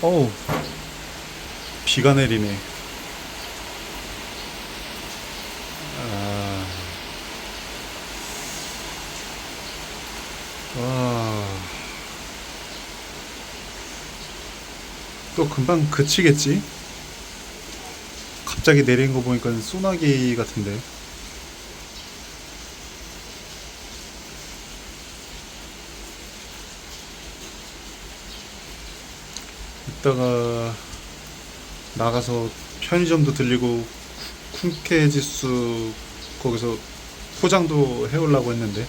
어우, 비가 내리네. 아, 와, 또 금방 그치겠지? 갑자기 내린 거 보니까 소나기 같은데. 이따가 나가서 편의점도 들리고 쿵케지수 거기서 포장도 해오려고 했는데.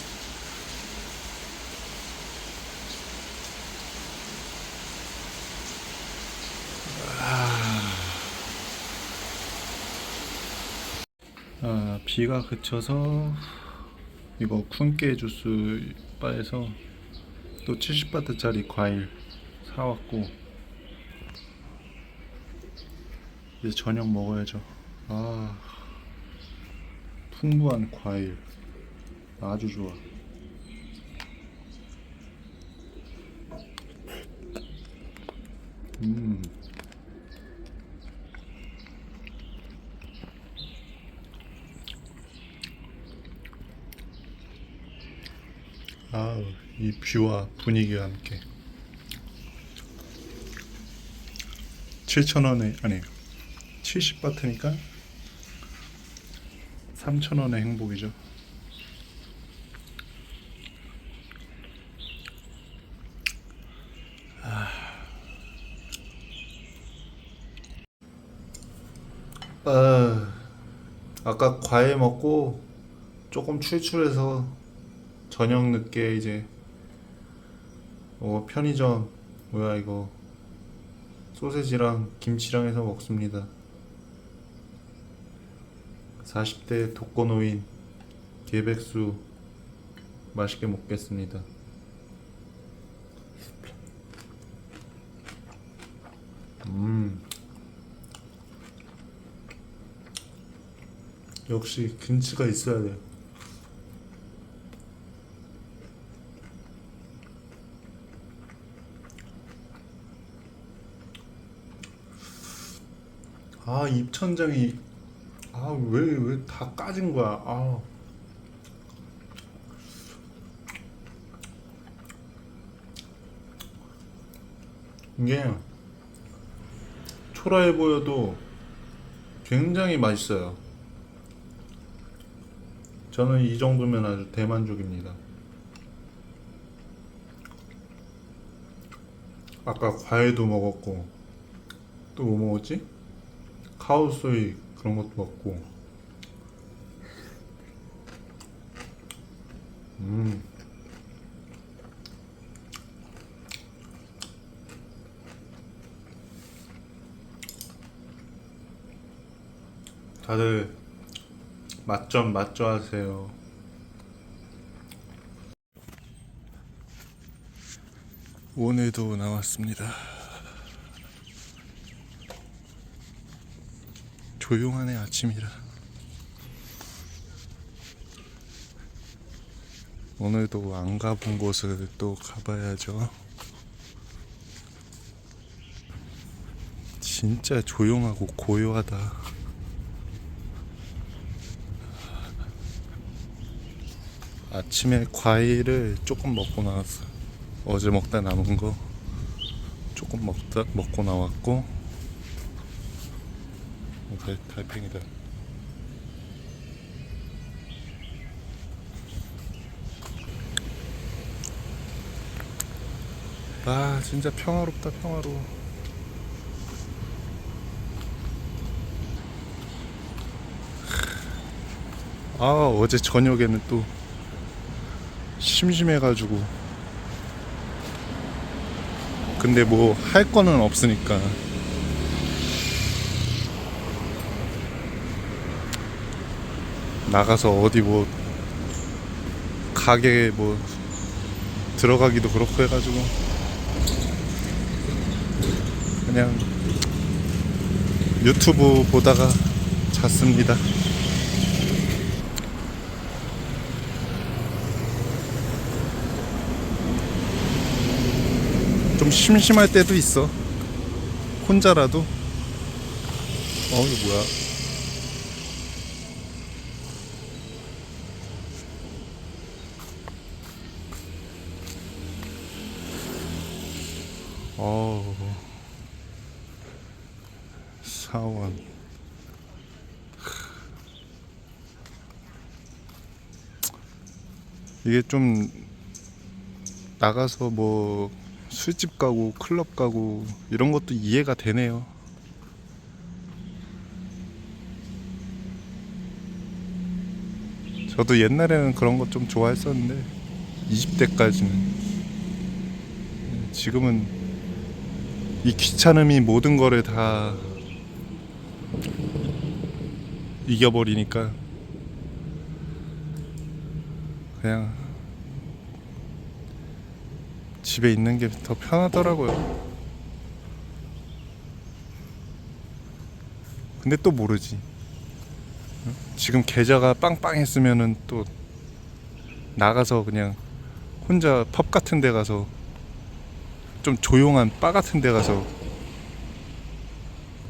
비가 그쳐서 이거 쿵케 주스 바에서 또 70바트짜리 과일 사왔고 이제 저녁 먹어야죠. 아, 풍부한 과일 아주 좋아. 음, 아, 이 뷰와 분위기와 함께 7,000원에 아니 70바트니까 3,000원의 행복이죠. 아, 아까 과일 먹고 조금 출출해서 저녁 늦게 이제 편의점 뭐야 이거 소세지랑 김치랑 해서 먹습니다. 40대 독거노인 개백수 맛있게 먹겠습니다. 음, 역시 김치가 있어야 돼. 아, 입천장이 왜 다 까진 거야. 이게 초라해 보여도 굉장히 맛있어요. 저는 이 정도면 아주 대만족입니다. 아까 과일도 먹었고 또 뭐 먹었지? 카오소이 그런 것도 먹고 음, 다들 맛점 맛조 하세요. 오늘도 나왔습니다. 조용하네 아침이라. 오늘도 안 가본 곳을 또 가봐야죠. 진짜 조용하고 고요하다. 아침에 과일을 조금 먹고 나왔어. 어제 먹다 남은 거 조금 먹고 나왔고. 달팽이다. 아, 진짜 평화롭다, 평화로워. 어제 저녁에는 또 심심해가지고. 근데 뭐 할 거는 없으니까 나가서 어디 뭐 가게 뭐 들어가기도 그렇고 해가지고 그냥 유튜브 보다가 잤습니다. 좀 심심할 때도 있어. 혼자라도. 이거 뭐야? 사원. 이게 좀 나가서 뭐 술집 가고 클럽 가고 이런 것도 이해가 되네요. 저도 옛날에는 그런 것 좀 좋아했었는데 20대까지는. 지금은 이 귀찮음이 모든 거를 다 이겨버리니까 그냥 집에 있는 게 더 편하더라고요. 근데 또 모르지. 지금 계좌가 빵빵했으면은 또 나가서 그냥 혼자 펍 같은 데 가서 좀 조용한 바 같은 데 가서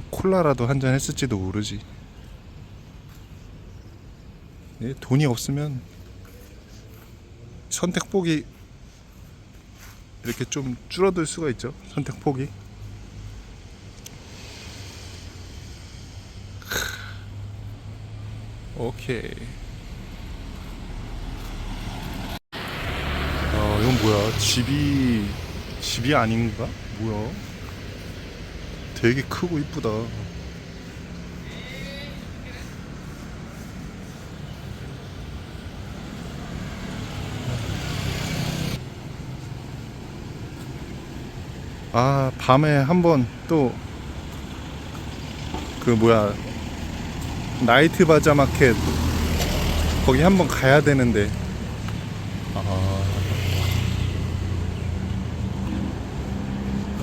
콜라라도 한잔 했을지도 모르지. 돈이 없으면 선택폭이 이렇게 좀 줄어들 수가 있죠. 선택폭이. 오케이. 이건 뭐야? 집이 아닌가? 뭐야? 되게 크고 이쁘다. 밤에 한번 또 그 뭐야, 나이트 바자 마켓 거기 한번 가야 되는데.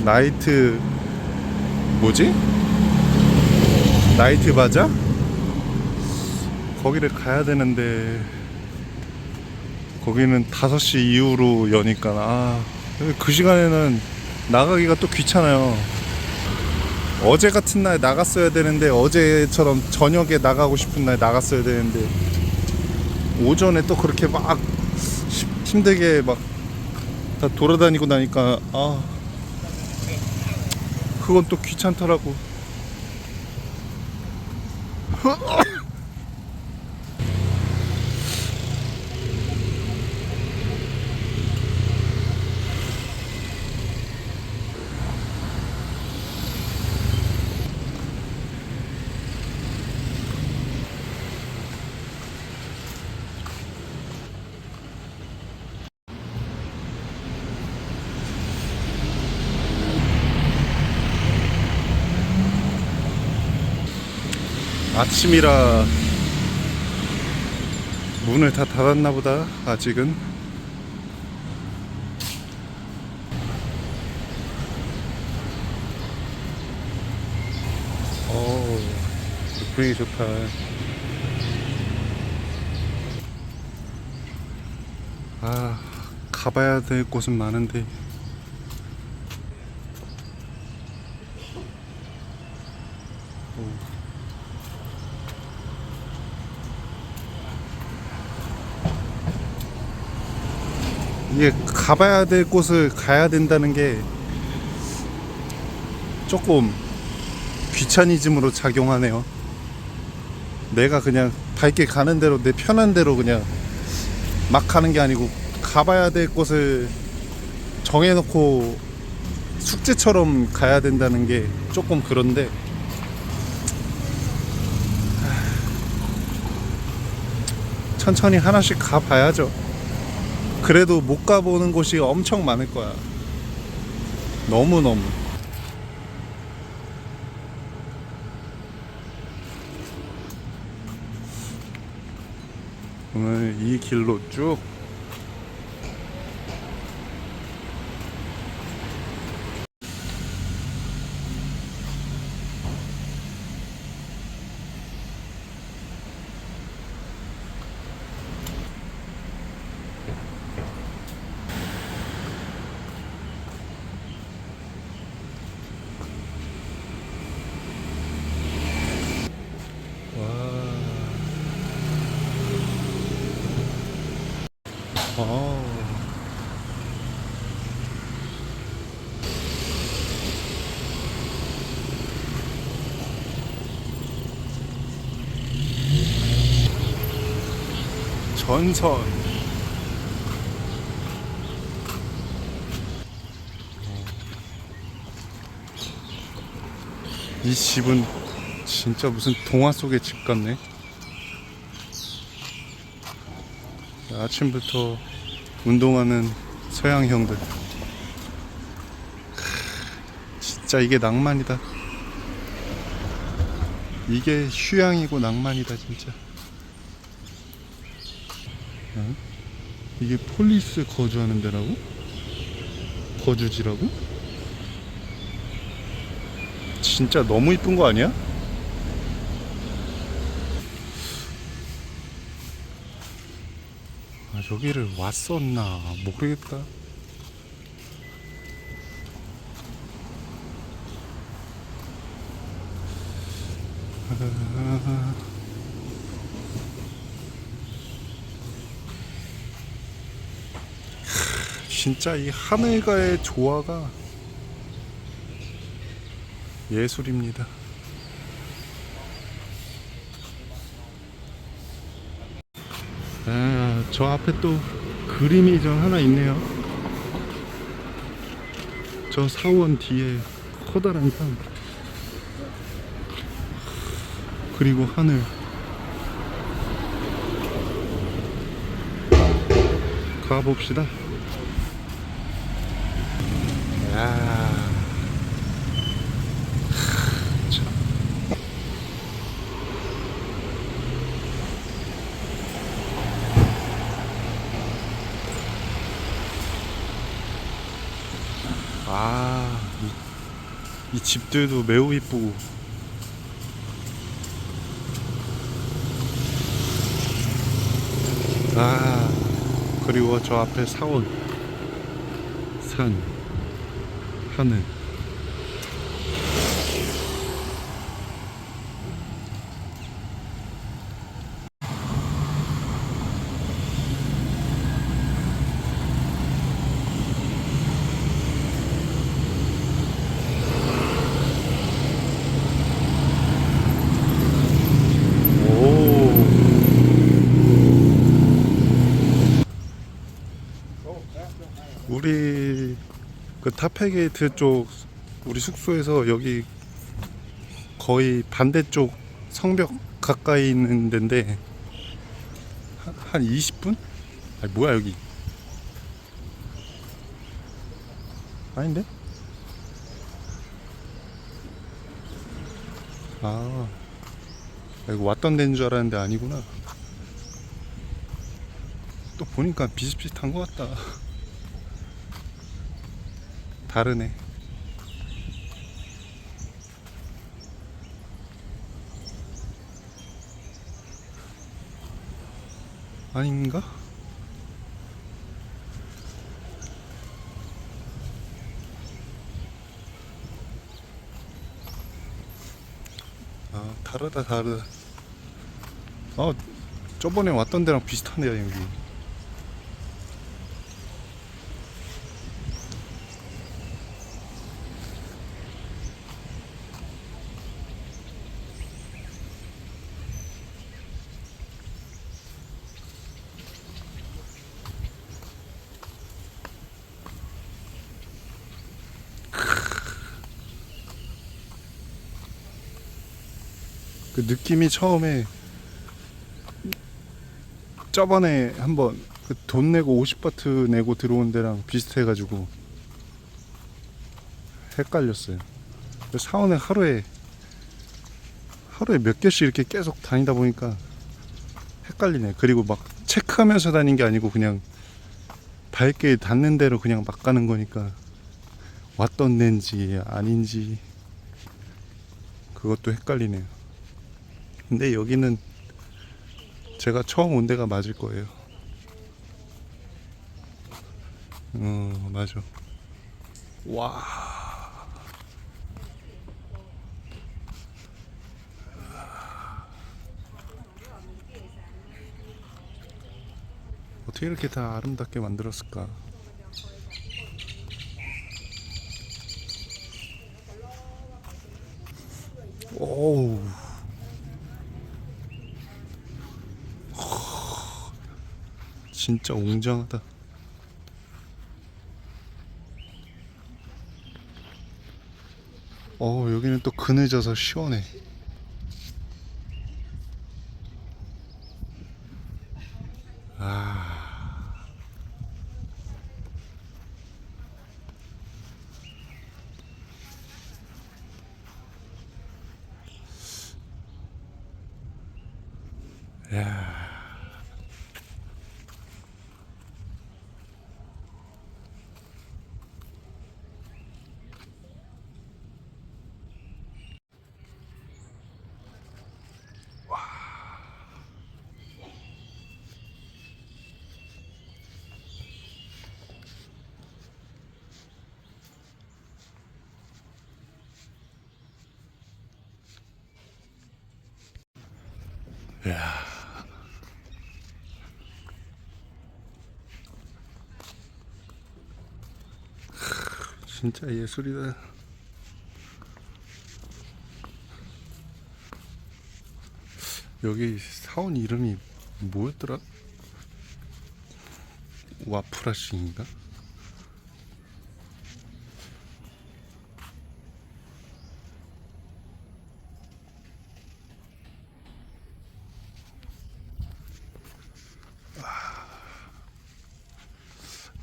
나이트 뭐지? 나이트 바자? 거기를 가야 되는데 거기는 5시 이후로 여니까 그 시간에는 나가기가 또 귀찮아요. 어제 같은 날 나갔어야 되는데, 어제처럼 저녁에 나가고 싶은 날 나갔어야 되는데 오전에 또 그렇게 막 힘들게 막 다 돌아다니고 나니까 그건 또 귀찮더라고. 아침이라 문을 다 닫았나 보다. 아직은. 분위기 좋다. 가봐야 될 곳은 많은데. 이게 가봐야 될 곳을 가야 된다는 게 조금 귀차니즘으로 작용하네요. 내가 그냥 밝게 가는 대로, 내 편한 대로 그냥 막 가는 게 아니고, 가봐야 될 곳을 정해놓고 숙제처럼 가야 된다는 게 조금 그런데, 천천히 하나씩 가봐야죠. 그래도 못 가보는 곳이 엄청 많을 거야. 너무너무. 오늘 이 길로 쭉 어. 전선. 이 집은 진짜 무슨 동화 속의 집 같네. 아침부터 운동하는 서양 형들. 진짜 이게 낭만이다. 이게 휴양이고 낭만이다 진짜. 어? 이게 폴리스 거주하는 데라고? 거주지라고? 진짜 너무 이쁜 거 아니야? 아, 여기를 왔었나 모르겠다. 진짜 이 하늘과의 조화가 예술입니다. 아, 저 앞에 또 그림이 좀 하나 있네요. 저 사원 뒤에 커다란 산, 그리고 하늘. 가봅시다. 야, 참. 아, 이 집들도 매우 이쁘고. 아, 그리고 저 앞에 사원, 산, 하늘. 오, 우리 그 타페게이트 쪽 우리 숙소에서 여기 거의 반대쪽 성벽 가까이 있는 데인데 한 20분? 아니 뭐야 여기 아닌데? 아, 이거 왔던 데인 줄 알았는데 아니구나. 또 보니까 비슷비슷한 것 같다. 다르네. 아닌가? 아, 다르다 다르다. 저번에 왔던 데랑 비슷하네요 여기. 그 느낌이 처음에 저번에 한번 그 돈 내고 50바트 내고 들어온 데랑 비슷해가지고 헷갈렸어요. 사원에 하루에 몇 개씩 이렇게 계속 다니다 보니까 헷갈리네. 그리고 막 체크하면서 다닌 게 아니고 그냥 발길 닿는 대로 그냥 막 가는 거니까 왔던 데인지 아닌지 그것도 헷갈리네요. 근데 여기는 제가 처음 온 데가 맞을 거예요. 맞아. 와, 어떻게 이렇게 다 아름답게 만들었을까? 오우, 진짜 웅장하다. 여기는 또 그늘져서 시원해. 아, 야, 야, 진짜 예술이다. 여기 사원 이름이 뭐였더라? 와프라싱인가?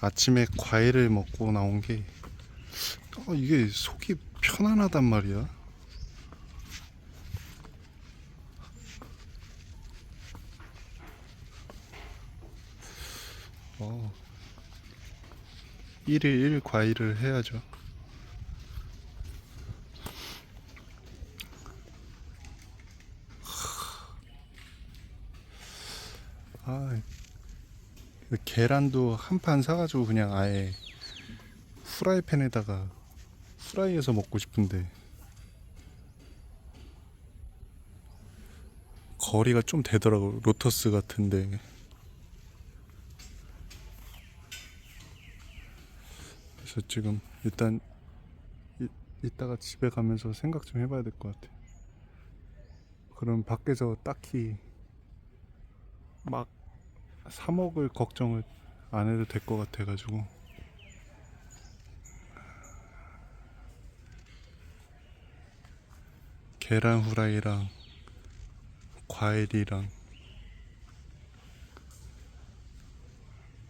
아침에 과일을 먹고 나온 게 이게 속이 편안하단 말이야. 어, 1일 1 과일을 해야죠. 아, 계란도 한 판 사가지고 그냥 아예 후라이팬에다가 후라이해서 먹고 싶은데 거리가 좀 되더라고. 로터스 같은데. 그래서 지금 일단 이따가 집에 가면서 생각 좀 해봐야 될 것 같아. 그럼 밖에서 딱히 막 사 먹을 걱정을 안 해도 될 것 같아가지고. 계란 후라이랑 과일이랑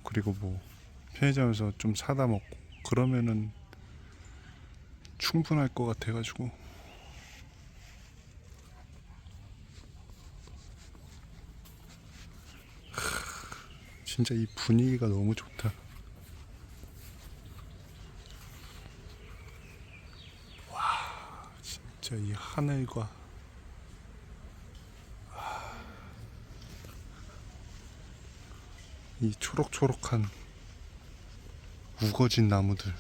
그리고 뭐 편의점에서 좀 사다 먹고 그러면은 충분할 것 같아가지고. 진짜 이 분위기가 너무 좋다. 진짜 이 하늘과 이 초록초록한 우거진 나무들,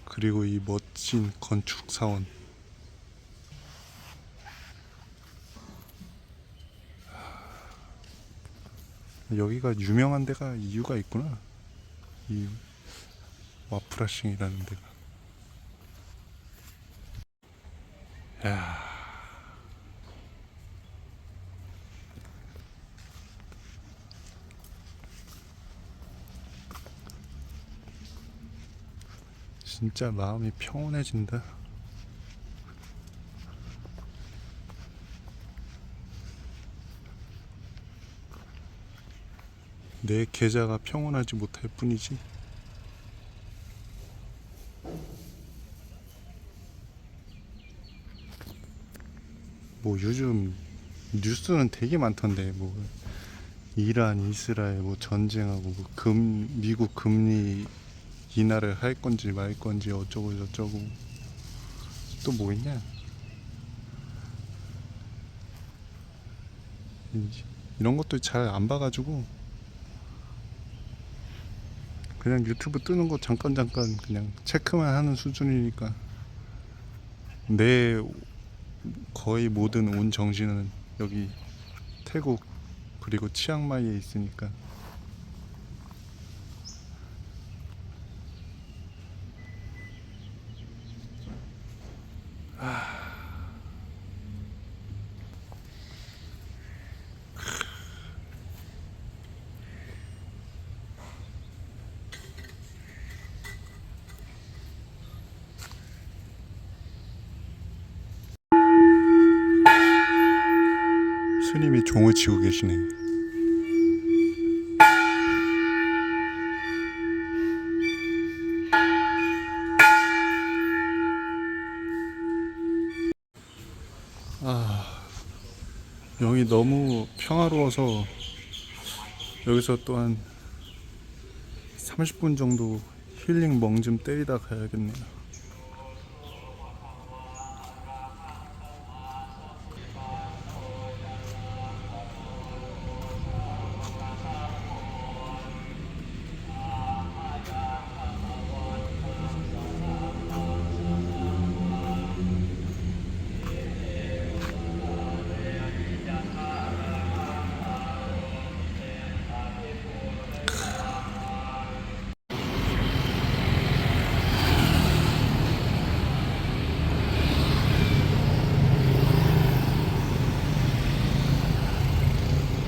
그리고 이 멋진 건축 사원. 여기가 유명한 데가 이유가 있구나. 이 와프라싱이라는 데가. 야, 진짜 마음이 평온해진다. 내 계좌가 평온하지 못할 뿐이지. 뭐 요즘 뉴스는 되게 많던데, 뭐 이란, 이스라엘 뭐 전쟁하고 뭐 미국 금리 인하를 할 건지 말 건지 어쩌고 저쩌고. 또 뭐 있냐? 이런 것도 잘 안 봐가지고 그냥 유튜브 뜨는 거 잠깐 그냥 체크만 하는 수준이니까 내 거의 모든 온 정신은 여기 태국 그리고 치앙마이에 있으니까. 스님이 종을 치고 계시네. 여기 너무 평화로워서 여기서 또 한 30분 정도 힐링 멍 좀 때리다 가야겠네요.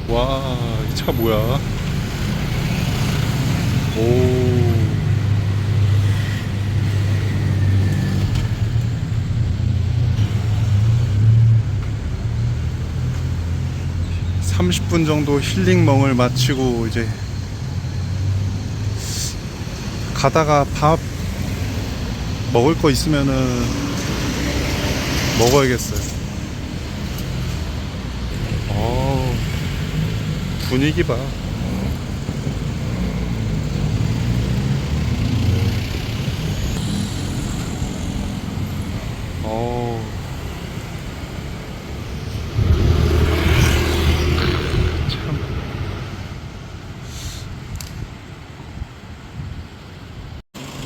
와, 이 차 뭐야? 오. 30분 정도 힐링멍을 마치고 이제 가다가 밥 먹을 거 있으면은 먹어야겠어요. 분위기 봐. 참.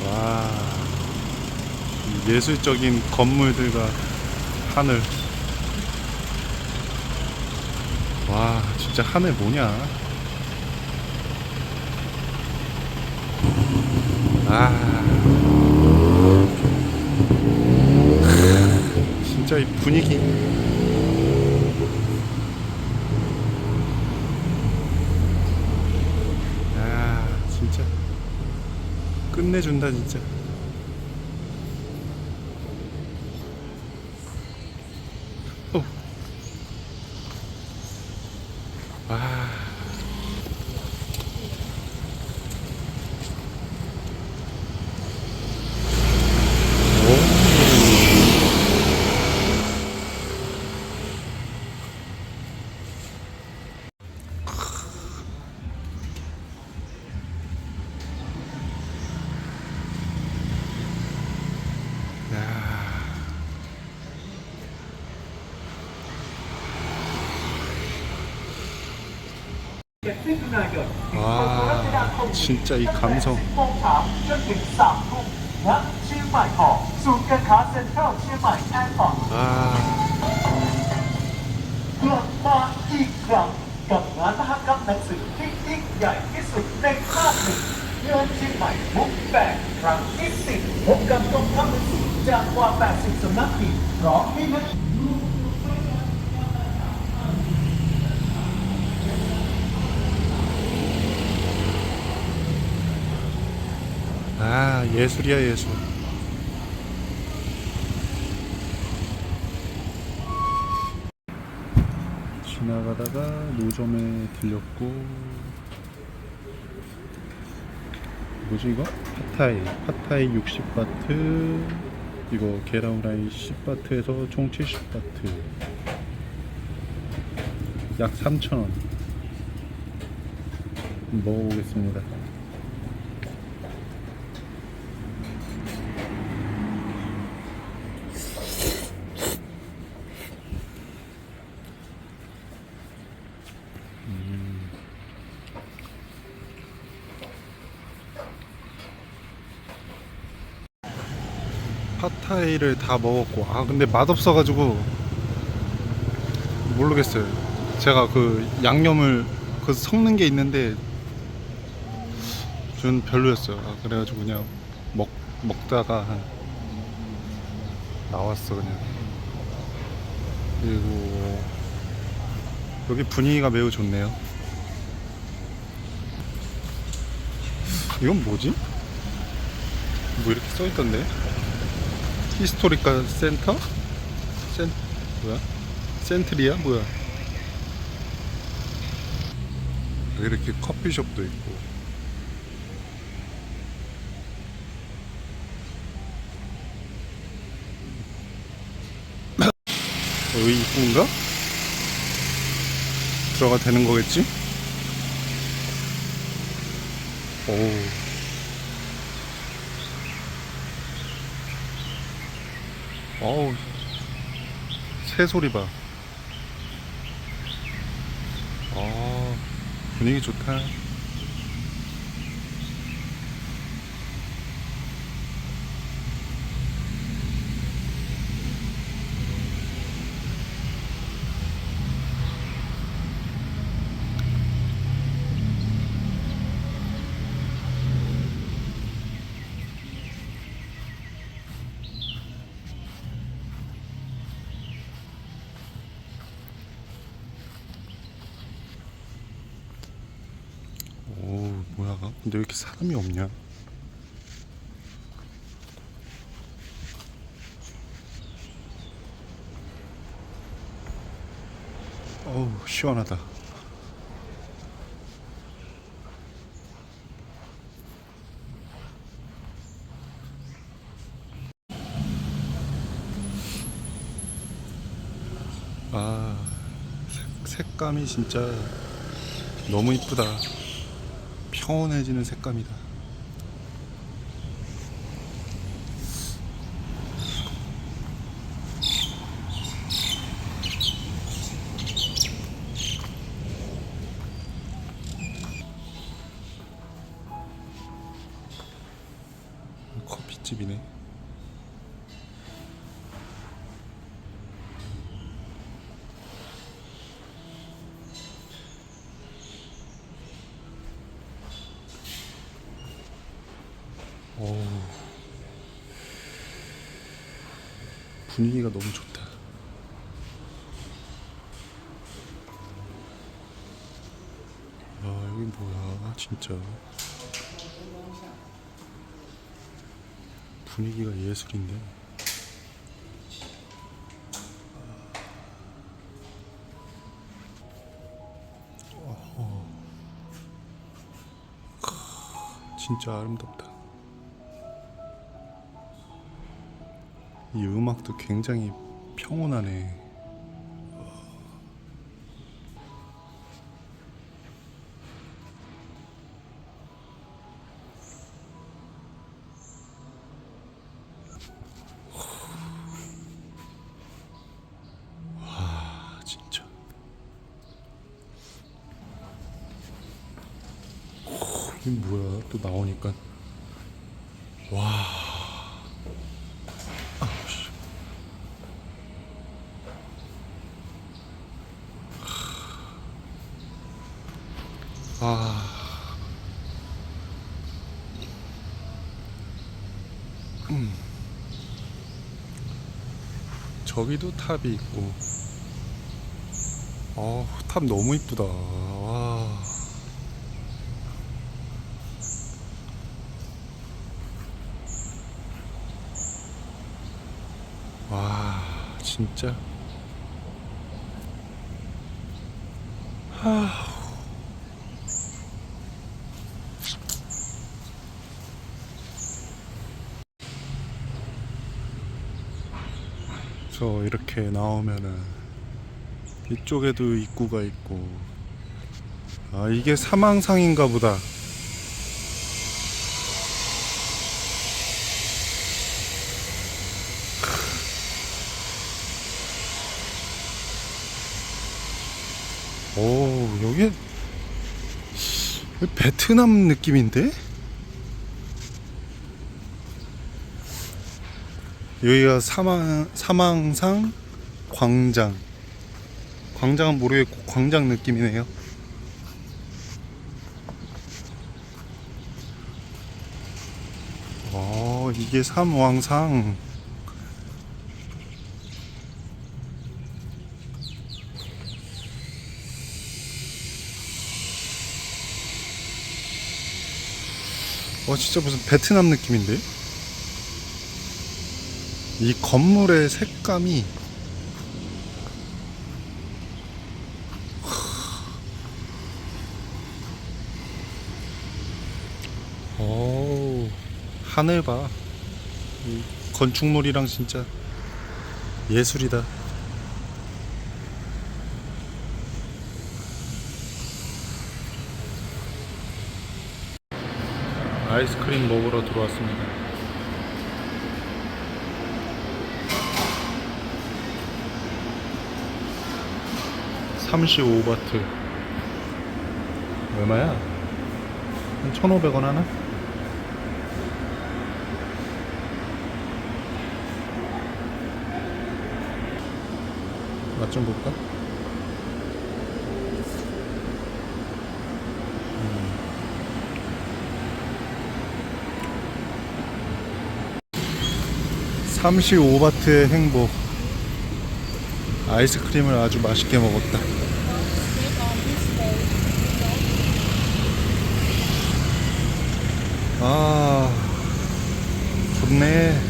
와, 이 예술적인 건물들과 하늘. 와, 진짜 하늘 뭐냐? 진짜 이 분위기. 진짜 끝내준다 진짜. 어. 와, 진짜 이 감성. 예술이야 예술. 지나가다가 노점에 들렸고, 뭐지 이거? 팟타이 60바트, 이거 계란후라이 10바트에서 총 70바트, 약 3,000원. 먹어보겠습니다. 팟타이를 다 먹었고, 근데 맛없어가지고 모르겠어요. 제가 그 양념을 그 섞는 게 있는데 전 별로였어요. 그래가지고 그냥 먹다가 나왔어 그냥. 그리고 여기 분위기가 매우 좋네요. 이건 뭐지? 뭐 이렇게 써있던데? 히스토리컬 센터? 뭐야? 센트리야? 뭐야? 여기 이렇게 커피숍도 있고. 여기 입구인가? 들어가 되는 거겠지? 오. 어우, 새 소리 봐. 분위기 좋다. 오, 뭐야? 근데 왜 이렇게 사람이 없냐? 어우, 시원하다. 아, 색감이 진짜 너무 이쁘다. 평온해지는 색감이다. 커피집이네. 오, 분위기가 너무 좋다. 여기 뭐야, 진짜. 분위기가 예술인데. 진짜 아름답다. 이 음악도 굉장히 평온하네. 와, 진짜. 이게 뭐야? 또 나오니까. 와. 아, 저기도 탑이 있고. 탑 너무 이쁘다. 와, 와, 진짜. 하, 저 이렇게 나오면은 이쪽에도 입구가 있고. 아, 이게 사망상인가 보다. 오, 여기 베트남 느낌인데? 여기가 사망상 광장은 모르겠고 광장 느낌이네요. 이게 삼왕상. 진짜 무슨 베트남 느낌인데? 이 건물의 색감이 하늘 봐. 이 건축물이랑 진짜 예술이다. 아이스크림 먹으러 들어왔습니다. 삼시 5바트 얼마야? 한 1,500원 하나? 맛 좀 볼까? 삼시 5바트의 행복. 아이스크림을 아주 맛있게 먹었다. 아, 좋네.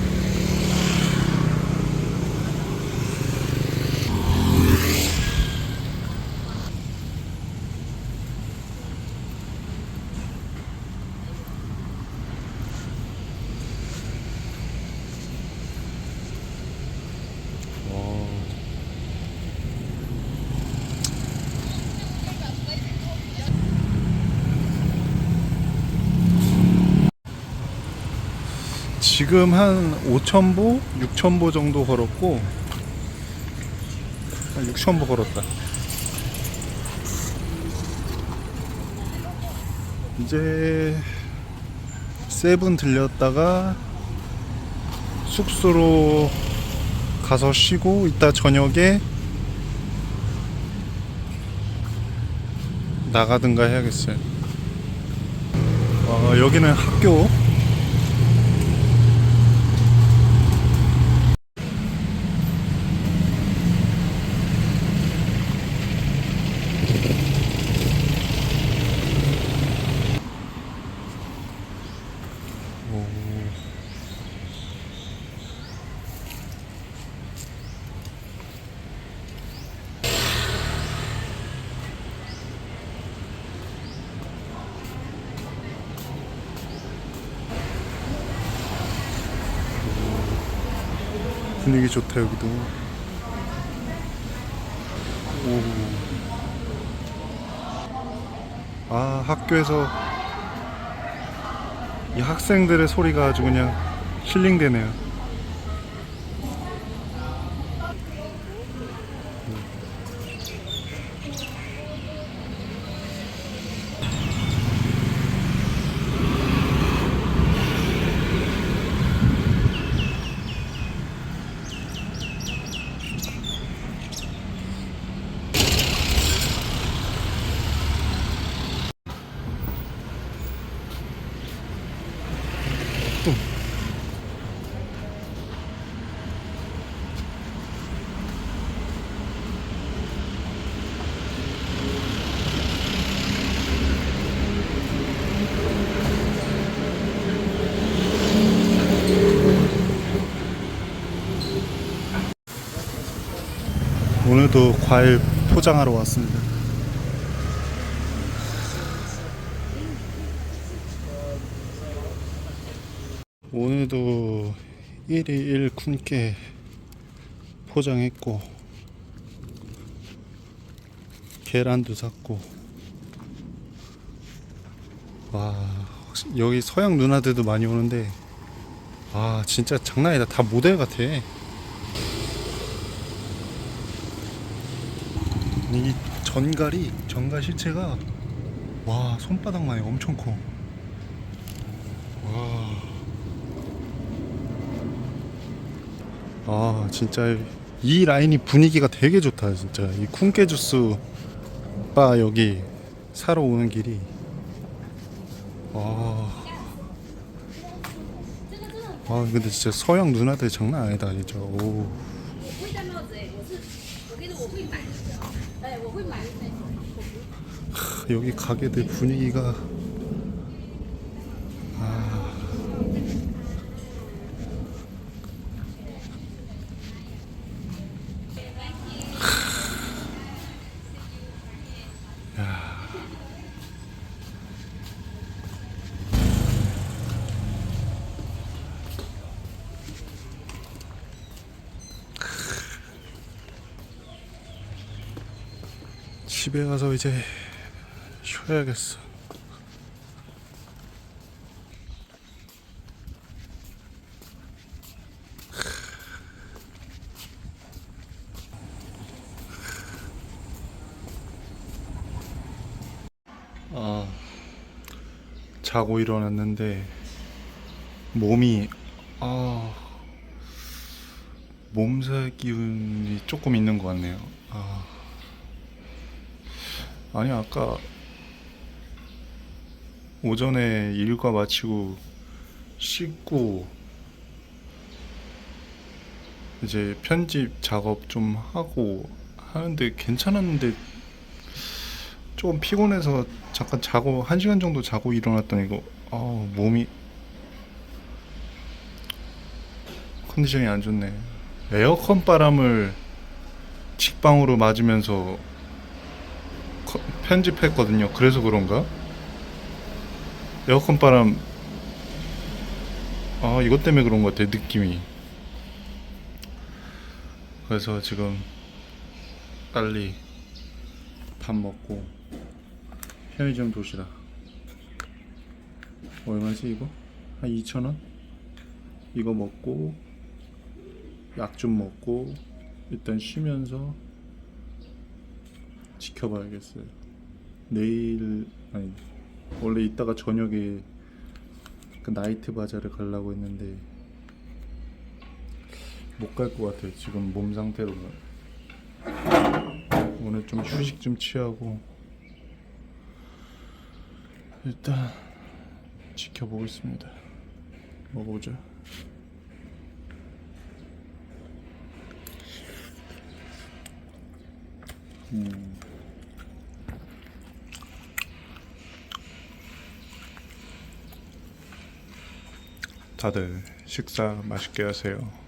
지금 한 5,000보, 6,000보 정도 걸었고, 한 6,000보 걸었다. 이제 세븐 들렸다가 숙소로 가서 쉬고 이따 저녁에 나가든가 해야겠어요. 여기는 학교. 분위기 좋다 여기도. 학교에서 이 학생들의 소리가 아주 그냥 힐링되네요. 오늘도 과일 포장하러 왔습니다. 오늘도 1일 1쿤께 포장했고 계란도 샀고. 와, 여기 서양 누나들도 많이 오는데 진짜 장난 아니다. 다 모델 같아. 이 전갈 실체가 손바닥만해. 엄청 커. 진짜 이 라인이 분위기가 되게 좋다 진짜. 이 쿵깨 주스 바 여기 사러 오는 길이 근데 진짜 서양 누나들 장난 아니다 진짜. 오. 我会戴帽子，我是我给你买，我会买。 여기 가게들 분위기가 집에 가서 이제 쉬어야겠어. 자고 일어났는데 몸이 몸살 기운이 조금 있는 것 같네요. 아니 아까 오전에 일과 마치고 씻고 이제 편집 작업 좀 하고 하는데 괜찮았는데 조금 피곤해서 잠깐 자고 1시간 정도 자고 일어났더니 이거 몸이 컨디션이 안 좋네. 에어컨 바람을 직방으로 맞으면서 편집했거든요. 그래서 그런가? 에어컨 바람 이것 때문에 그런 것 같아 느낌이. 그래서 지금 빨리 밥 먹고 편의점 도시락 얼마지 이거? 한 2,000원? 이거 먹고 약 좀 먹고 일단 쉬면서 지켜봐야겠어요. 내일 아니 원래 이따가 저녁에 그 나이트 바자를 가려고 했는데 못 갈 것 같아요. 지금 몸 상태로는. 오늘 좀 휴식 좀 취하고 일단 지켜보겠습니다. 먹어보자. 다들 식사 맛있게 하세요.